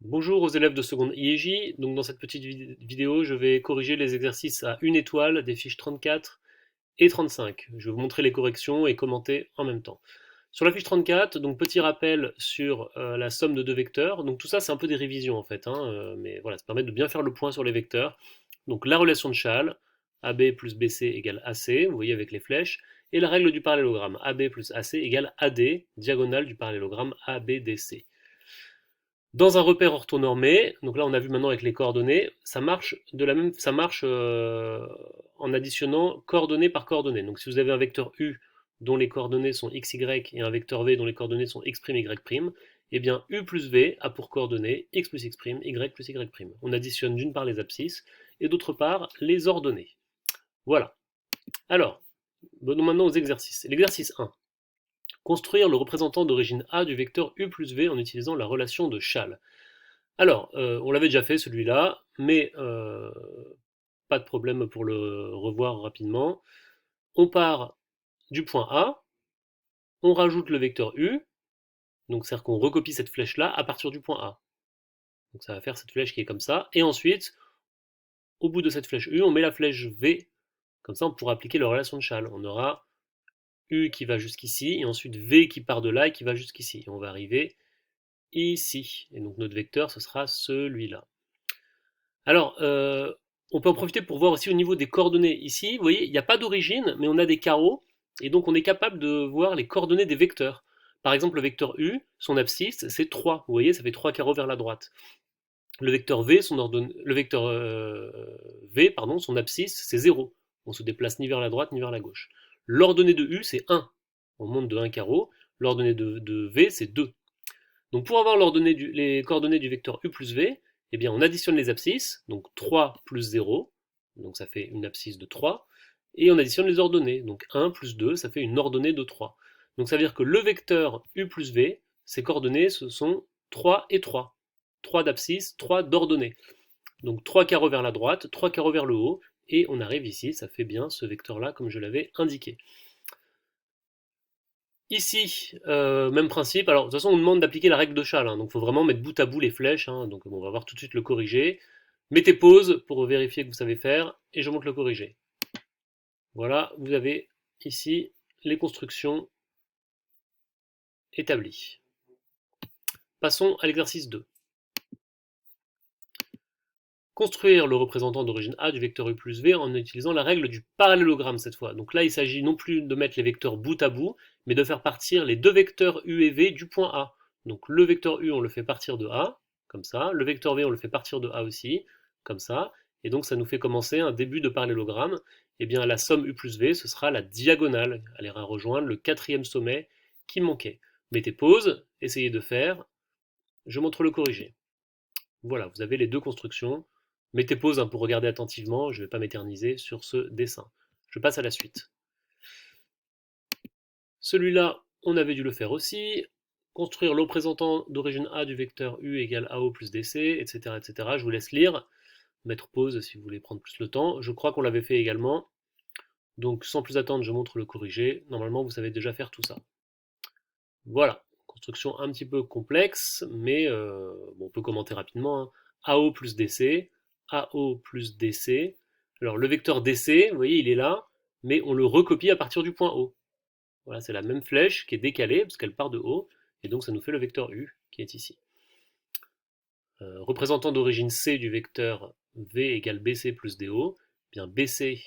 Bonjour aux élèves de seconde IEJ. Donc dans cette petite vidéo, je vais corriger les exercices à une étoile des fiches 34 et 35. Je vais vous montrer les corrections et commenter en même temps. Sur la fiche 34, donc petit rappel sur la somme de deux vecteurs. Donc tout ça, c'est un peu des révisions en fait, hein, mais voilà, ça permet de bien faire le point sur les vecteurs. Donc la relation de Chasles, AB plus BC égale AC, vous voyez avec les flèches, et la règle du parallélogramme, AB plus AC égale AD, diagonale du parallélogramme ABDC. Dans un repère orthonormé, donc là on a vu maintenant avec les coordonnées, ça marche en additionnant coordonnées par coordonnées. Donc si vous avez un vecteur U dont les coordonnées sont x, y et un vecteur V dont les coordonnées sont x', y', eh bien U plus V a pour coordonnées x plus x', y plus y'. On additionne d'une part les abscisses et d'autre part les ordonnées. Voilà. Alors, venons maintenant aux exercices. L'exercice 1. Construire le représentant d'origine A du vecteur U plus V en utilisant la relation de Chasles. Alors, on l'avait déjà fait celui-là, mais pas de problème pour le revoir rapidement. On part du point A, on rajoute le vecteur U, donc c'est-à-dire qu'on recopie cette flèche-là à partir du point A. Donc ça va faire cette flèche qui est comme ça, et ensuite, au bout de cette flèche U, on met la flèche V, comme ça on pourra appliquer la relation de Chasles. On aura U qui va jusqu'ici, et ensuite V qui part de là et qui va jusqu'ici. Et on va arriver ici. Et donc notre vecteur, ce sera celui-là. Alors, on peut en profiter pour voir aussi au niveau des coordonnées. Ici, vous voyez, il n'y a pas d'origine, mais on a des carreaux, et donc on est capable de voir les coordonnées des vecteurs. Par exemple, le vecteur U, son abscisse, c'est 3. Vous voyez, ça fait 3 carreaux vers la droite. Le vecteur V, son abscisse, c'est 0. On se déplace ni vers la droite ni vers la gauche. L'ordonnée de U, c'est 1. On monte de 1 carreau. L'ordonnée de V, c'est 2. Donc pour avoir les coordonnées du vecteur U plus V, eh bien on additionne les abscisses, donc 3 plus 0, donc ça fait une abscisse de 3, et on additionne les ordonnées, donc 1 plus 2, ça fait une ordonnée de 3. Donc ça veut dire que le vecteur U plus V, ses coordonnées, ce sont 3 et 3. 3 d'abscisse, 3 d'ordonnées. Donc 3 carreaux vers la droite, 3 carreaux vers le haut, et on arrive ici, ça fait bien ce vecteur-là comme je l'avais indiqué. Ici, même principe. Alors, de toute façon, on demande d'appliquer la règle de Chasles, hein, donc il faut vraiment mettre bout à bout les flèches, hein, donc bon, on va voir tout de suite le corriger. Mettez pause pour vérifier que vous savez faire, et je montre le corriger. Voilà, vous avez ici les constructions établies. Passons à l'exercice 2. Construire le représentant d'origine A du vecteur U plus V en utilisant la règle du parallélogramme cette fois. Donc là, il s'agit non plus de mettre les vecteurs bout à bout, mais de faire partir les deux vecteurs U et V du point A. Donc le vecteur U, on le fait partir de A, comme ça. Le vecteur V, on le fait partir de A aussi, comme ça. Et donc ça nous fait commencer un début de parallélogramme. Et bien la somme U plus V, ce sera la diagonale. Elle ira rejoindre le quatrième sommet qui manquait. Mettez pause, essayez de faire. Je montre le corriger. Voilà, vous avez les deux constructions. Mettez pause, hein, pour regarder attentivement, je ne vais pas m'éterniser sur ce dessin. Je passe à la suite. Celui-là, on avait dû le faire aussi. Construire le représentant d'origine A du vecteur U égale AO plus DC, etc., etc. Je vous laisse lire. Mettre pause si vous voulez prendre plus le temps. Je crois qu'on l'avait fait également. Donc sans plus attendre, je montre le corrigé. Normalement, vous savez déjà faire tout ça. Voilà. Construction un petit peu complexe, mais bon, on peut commenter rapidement, hein. AO plus DC, AO plus DC. Alors le vecteur DC, vous voyez, il est là, mais on le recopie à partir du point O. Voilà, c'est la même flèche qui est décalée, parce qu'elle part de haut, et donc ça nous fait le vecteur U, qui est ici. Représentant d'origine C du vecteur V égale BC plus DO, eh bien BC,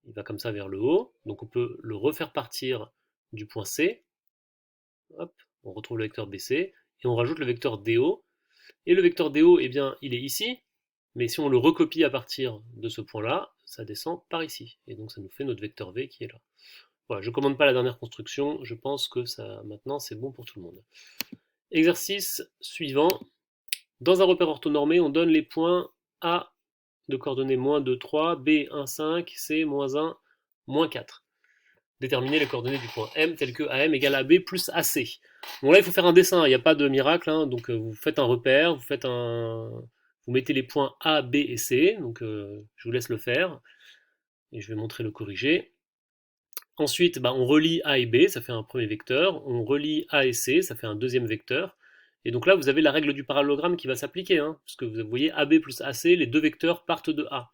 il va comme ça vers le haut, donc on peut le refaire partir du point C. Hop, on retrouve le vecteur BC, et on rajoute le vecteur DO. Et le vecteur DO, eh bien, il est ici, mais si on le recopie à partir de ce point-là, ça descend par ici. Et donc ça nous fait notre vecteur V qui est là. Voilà, je ne commande pas la dernière construction, je pense que ça maintenant c'est bon pour tout le monde. Exercice suivant. Dans un repère orthonormé, on donne les points A de coordonnées moins 2, 3, B, 1, 5, C, moins 1, moins 4. Déterminer les coordonnées du point M telles que AM égale AB plus AC. Bon là il faut faire un dessin, il n'y a pas de miracle, hein, donc vous faites un repère, vous mettez les points A, B et C, donc je vous laisse le faire, et je vais montrer le corriger. Ensuite, bah, on relie A et B, ça fait un premier vecteur, on relie A et C, ça fait un deuxième vecteur, Et donc là, vous avez la règle du parallélogramme qui va s'appliquer, hein, puisque vous voyez AB plus AC, les deux vecteurs partent de A.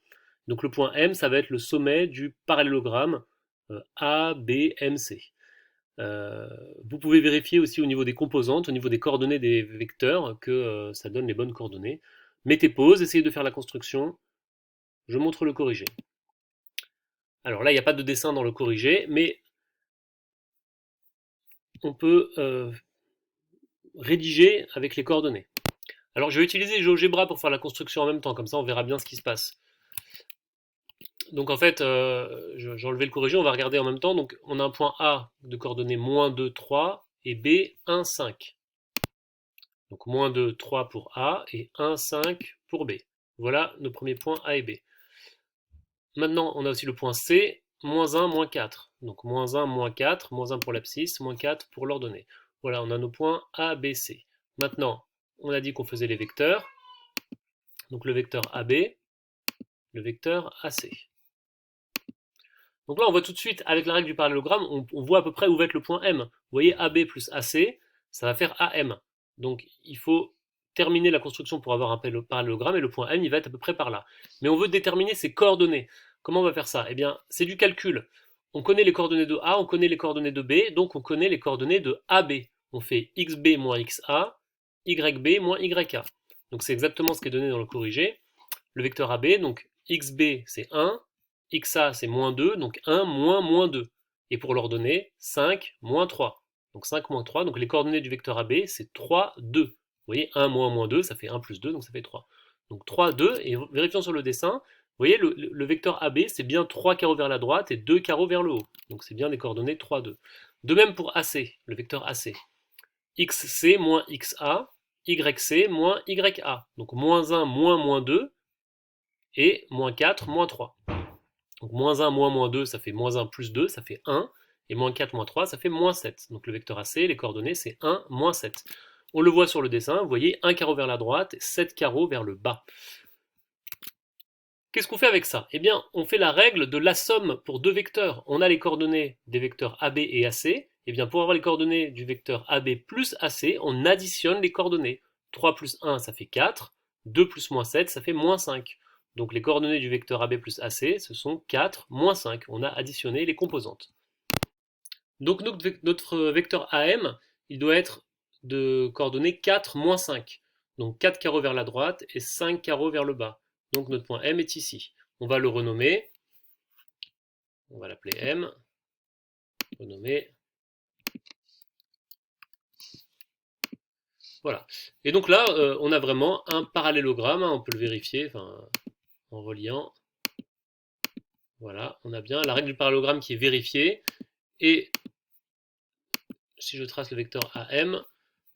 Donc le point M, ça va être le sommet du parallélogramme ABMC. Vous pouvez vérifier aussi au niveau des composantes, au niveau des coordonnées des vecteurs, que ça donne les bonnes coordonnées. Mettez pause, essayez de faire la construction. Je montre le corrigé. Alors là, il n'y a pas de dessin dans le corrigé, mais on peut rédiger avec les coordonnées. Alors je vais utiliser GeoGebra pour faire la construction en même temps, comme ça on verra bien ce qui se passe. Donc en fait, j'ai enlevé le corrigé, on va regarder en même temps. Donc on a un point A de coordonnées moins 2, 3 et B, 1, 5. Donc moins 2, 3 pour A et 1, 5 pour B. Voilà nos premiers points A et B. Maintenant, on a aussi le point C, moins 1, moins 4. Donc moins 1, moins 4, moins 1 pour l'abscisse, moins 4 pour l'ordonnée. Voilà, on a nos points A, B, C. Maintenant, on a dit qu'on faisait les vecteurs. Donc le vecteur AB, le vecteur AC. Donc là, on voit tout de suite, avec la règle du parallélogramme, on voit à peu près où va être le point M. Vous voyez, AB plus AC, ça va faire AM. Donc il faut terminer la construction pour avoir un parallélogramme, et le point M, il va être à peu près par là. Mais on veut déterminer ses coordonnées. Comment on va faire ça? Eh bien, c'est du calcul. On connaît les coordonnées de A, on connaît les coordonnées de B, donc on connaît les coordonnées de AB. On fait XB moins XA, YB moins YA. Donc c'est exactement ce qui est donné dans le corrigé. Le vecteur AB, donc XB c'est 1, XA c'est moins 2, donc 1 moins moins 2. Et pour l'ordonnée, 5 moins 3. Donc 5 moins 3, donc les coordonnées du vecteur AB c'est 3, 2. Vous voyez, 1 moins moins 2, ça fait 1 plus 2, donc ça fait 3. Donc 3, 2, et vérifions sur le dessin, vous voyez, le vecteur AB c'est bien 3 carreaux vers la droite et 2 carreaux vers le haut. Donc c'est bien les coordonnées 3, 2. De même pour AC, le vecteur AC. XC moins XA, YC moins YA. Donc moins 1 moins moins 2, et moins 4, moins 3. Donc moins 1, moins 2, ça fait moins 1 plus 2, ça fait 1. Et moins 4, moins 3, ça fait moins 7. Donc le vecteur AC, les coordonnées, c'est 1, moins 7. On le voit sur le dessin, vous voyez, 1 carreau vers la droite, 7 carreaux vers le bas. Qu'est-ce qu'on fait avec ça? Eh bien, on fait la règle de la somme pour deux vecteurs. On a les coordonnées des vecteurs AB et AC. Eh bien, pour avoir les coordonnées du vecteur AB plus AC, on additionne les coordonnées. 3 plus 1, ça fait 4. 2 plus moins 7, ça fait moins 5. Donc les coordonnées du vecteur AB plus AC, ce sont 4, moins 5. On a additionné les composantes. Donc notre vecteur AM, il doit être de coordonnées 4, moins 5. Donc 4 carreaux vers la droite et 5 carreaux vers le bas. Donc notre point M est ici. On va le renommer. On va l'appeler M. Renommer. Voilà. Et donc là, on a vraiment un parallélogramme. Hein, on peut le vérifier en reliant. Voilà, on a bien la règle du parallélogramme qui est vérifiée. Et si je trace le vecteur AM,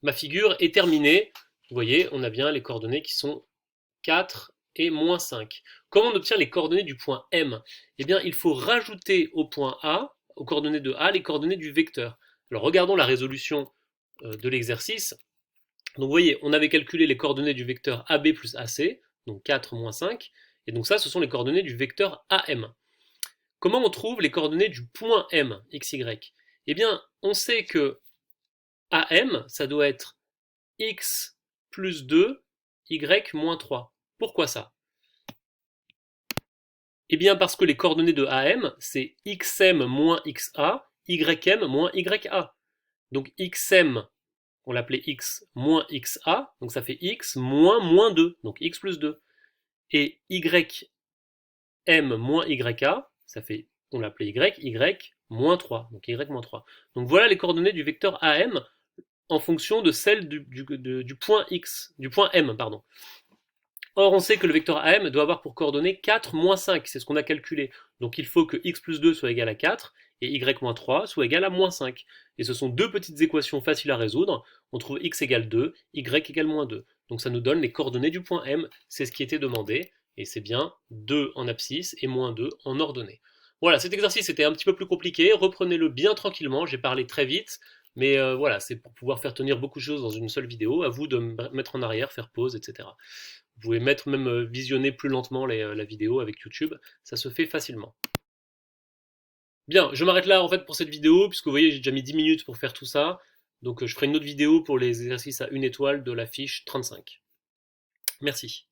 ma figure est terminée. Vous voyez, on a bien les coordonnées qui sont 4 et moins 5. Comment on obtient les coordonnées du point M? Eh bien, il faut rajouter au point A, aux coordonnées de A, les coordonnées du vecteur. Alors, regardons la résolution de l'exercice. Donc, vous voyez, on avait calculé les coordonnées du vecteur AB plus AC, donc 4 moins 5. Et donc ça, ce sont les coordonnées du vecteur AM. Comment on trouve les coordonnées du point M, XY? Eh bien, on sait que AM, ça doit être X plus 2, Y moins 3. Pourquoi ça? Eh bien parce que les coordonnées de AM, c'est xm moins xa, ym moins ya. Donc xm, on l'appelait x moins xa, donc ça fait x moins moins 2, donc x plus 2. Et ym moins yk, ça fait, on l'appelait y moins 3, donc y moins 3. Donc voilà les coordonnées du vecteur AM en fonction de celles du point x, du point m, pardon. Or, on sait que le vecteur AM doit avoir pour coordonnées 4 moins 5, c'est ce qu'on a calculé. Donc il faut que x plus 2 soit égal à 4 et y moins 3 soit égal à moins 5. Et ce sont deux petites équations faciles à résoudre. On trouve x égale 2, y égale moins 2. Donc ça nous donne les coordonnées du point M, c'est ce qui était demandé. Et c'est bien 2 en abscisse et moins 2 en ordonnée. Voilà, cet exercice était un petit peu plus compliqué. Reprenez-le bien tranquillement, j'ai parlé très vite. Mais voilà, c'est pour pouvoir faire tenir beaucoup de choses dans une seule vidéo. À vous de me mettre en arrière, faire pause, etc. Vous pouvez mettre même visionner plus lentement la vidéo avec YouTube, ça se fait facilement. Bien, je m'arrête là en fait pour cette vidéo, puisque vous voyez j'ai déjà mis 10 minutes pour faire tout ça. Donc je ferai une autre vidéo pour les exercices à une étoile de la fiche 35. Merci.